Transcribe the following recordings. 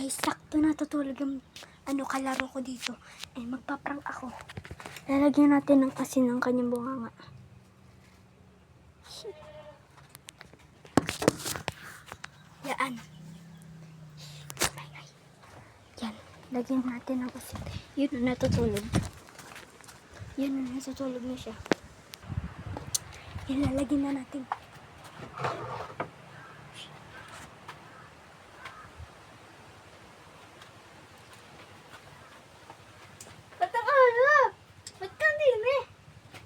Guys, sakto natutulog yung kalaro ko dito. Magpaprank ako. Lalagyan natin ng asin ng kanyang bunganga. Yan. Yan. Lagyan natin ng asin. Yun na natutulog. Yan na natutulog na siya. Yan, lalagyan na natin.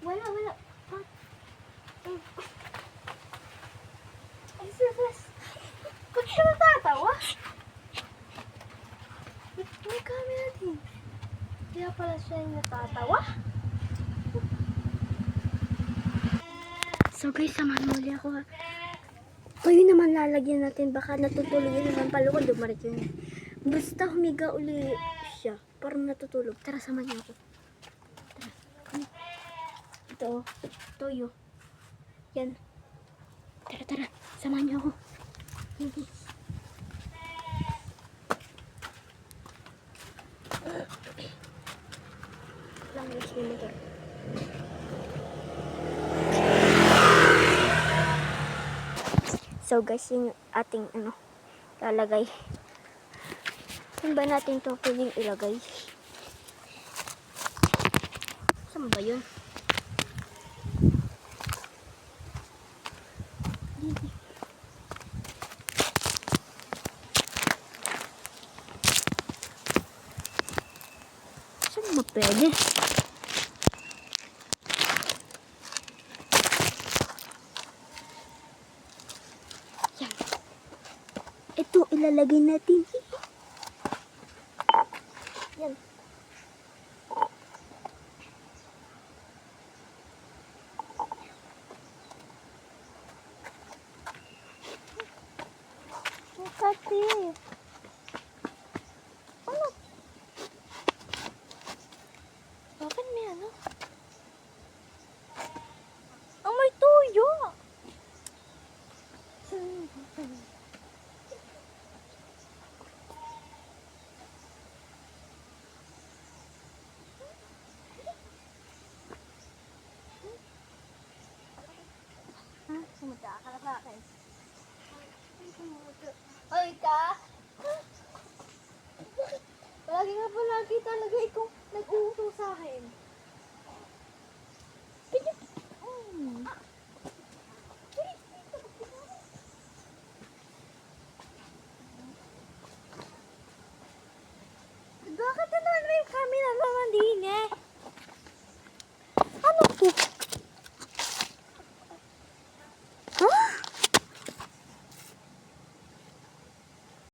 Wala. Ay, sus. Ba't ka natatawa? May camera din. Kaya pala siya yung natatawa. So guys, samahan mo ulit ako. Yun naman lalagyan natin. Baka natutulog yun naman pala kung dumarit yun. Basta humiga uli siya. Parang natutulog. Tara, samahan niyo ako. Ito, toyo. Yan. Tara. Samahan niyo ako. Lang guys, may motor. So guys, yung ating lalagay. Saan ba natin ito pwedeng ilagay? Saan ba yun? Saan ba pwede? Yan. Ito, ilalagay natin. Yan. Makati. Ano? Bakit may Ang may tuyo. Sumuta ka na sa akin. Hoy ka! Palagi nga palagi talaga ikaw nag-uuto sa akin.